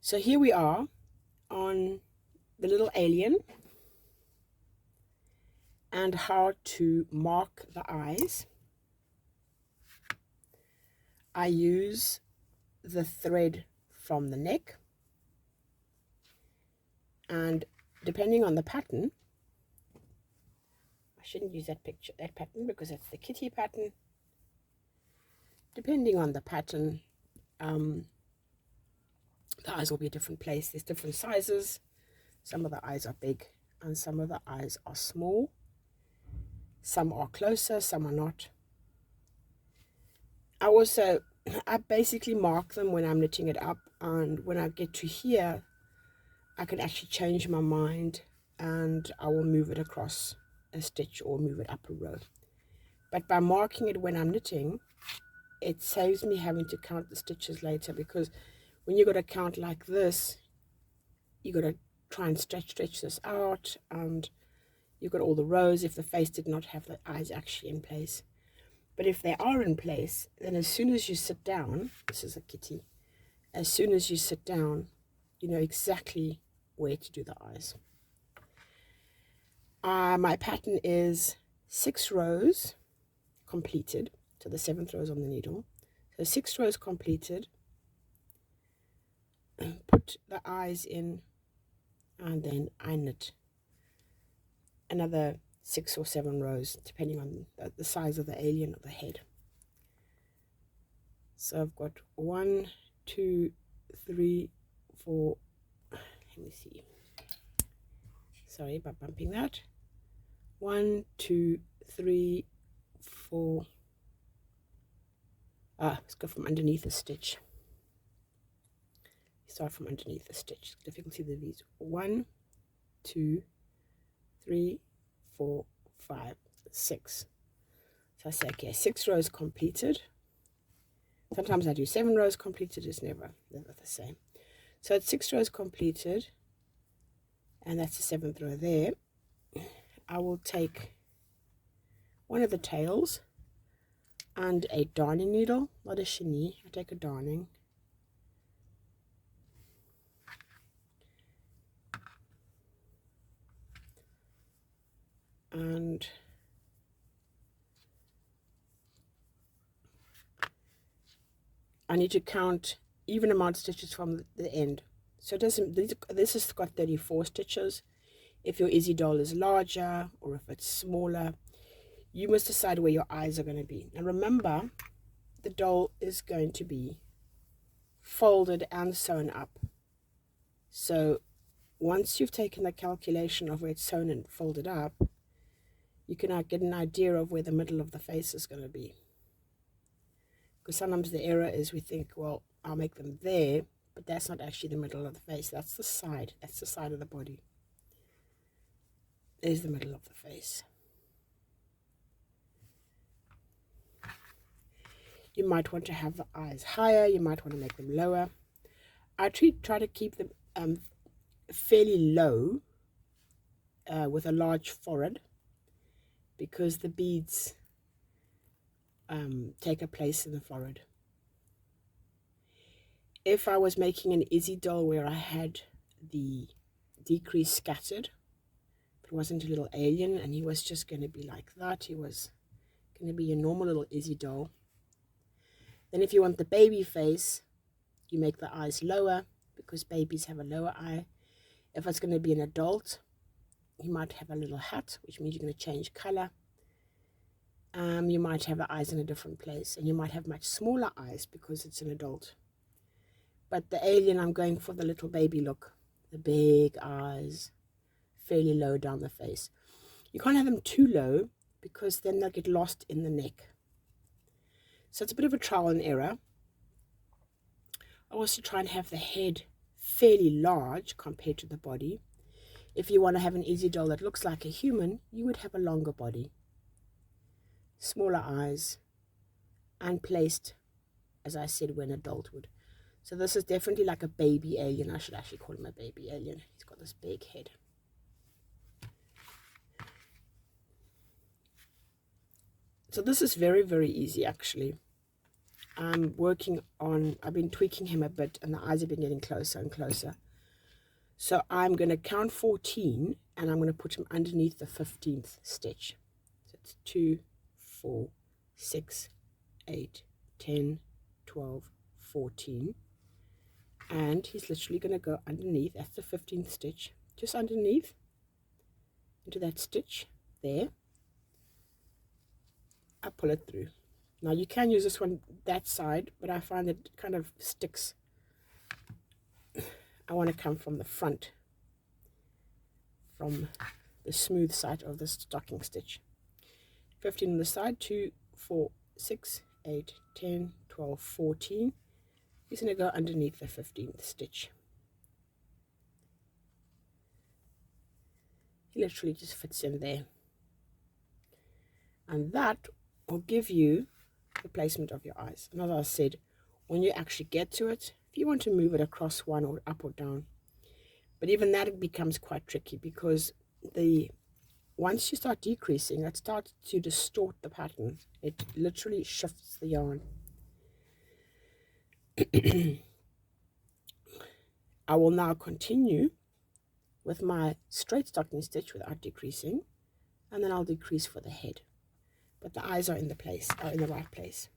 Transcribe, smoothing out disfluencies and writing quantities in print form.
So here we are on the little alien and how to mark the eyes. I use the thread from the neck, and depending on the pattern, I shouldn't use that pattern because that's the kitty pattern. Depending on the pattern, the eyes will be a different place. There's different sizes. Some of the eyes are big and some of the eyes are small. Some are closer, some are not. I basically mark them when I'm knitting it up, and when I get to here, I can actually change my mind and I will move it across a stitch or move it up a row. But by marking it when I'm knitting, it saves me having to count the stitches later, because when you got to count like this, you got to try and stretch this out, and you've got all the rows if the face did not have the eyes actually in place. But if they are in place, then as soon as you sit down, this is a kitty, as soon as you sit down, you know exactly where to do the eyes. My pattern is 6 rows completed, so the 7th row is on the needle. So 6 rows completed, put the eyes in, and then I knit another 6 or 7 rows depending on the size of the alien or the head. So I've got 1, 2, 3, 4, let me see, sorry about bumping that, 1, 2, 3, 4, let's go from underneath the stitch. Start from underneath the stitch. Difficulty with these. 1, 2, 3, 4, 5, 6. So I say, okay, 6 rows completed. Sometimes I do 7 rows completed. It's never the same. So it's 6 rows completed, and that's the 7th row there. I will take one of the tails and a darning needle, not a chenille. I take a darning. And I need to count even amount of stitches from the end. So it doesn't, this has got 34 stitches. If your Izzy doll is larger or if it's smaller, you must decide where your eyes are going to be. And remember, the doll is going to be folded and sewn up. So once you've taken the calculation of where it's sewn and folded up, you can get an idea of where the middle of the face is going to be. Because sometimes the error is we think, well, I'll make them there, but that's not actually the middle of the face. That's the side. That's the side of the body. There's the middle of the face. You might want to have the eyes higher. You might want to make them lower. I try to keep them fairly low with a large forehead, because the beads take a place in the forehead. If I was making an Izzy doll where I had the decrease scattered, if it wasn't a little alien and he was just going to be like that, he was going to be a normal little Izzy doll. Then if you want the baby face, you make the eyes lower, because babies have a lower eye. If it's going to be an adult, you might have a little hat, which means you're going to change color. You might have the eyes in a different place, and you might have much smaller eyes because it's an adult. But the alien, I'm going for the little baby look, the big eyes, fairly low down the face. You can't have them too low, because then they'll get lost in the neck. So it's a bit of a trial and error. I also try and have the head fairly large compared to the body. If you want to have an Izzy doll that looks like a human, you would have a longer body, smaller eyes, and placed, as I said, when adult would. So this is definitely like a baby alien. I should actually call him a baby alien. He's got this big head. So this is very, very easy actually. I'm working on, I've been tweaking him a bit, and the eyes have been getting closer and closer. So I'm going to count 14, and I'm going to put him underneath the 15th stitch. So it's 2, 4, 6, 8, 10, 12, 14. And he's literally going to go underneath. That's the 15th stitch. Just underneath into that stitch there. I pull it through. Now you can use this one that side, but I find it kind of sticks. I want to come from the front, from the smooth side of the stocking stitch. 15 on the side, 2, 4, 6, 8, 10, 12, 14. He's going to go underneath the 15th stitch. He literally just fits in there. And that will give you the placement of your eyes. And as I said, when you actually get to it, if you want to move it across one or up or down, but even that, it becomes quite tricky, because once you start decreasing, it starts to distort the pattern. It literally shifts the yarn. I will now continue with my straight stocking stitch without decreasing, and then I'll decrease for the head. But the eyes are in the right place.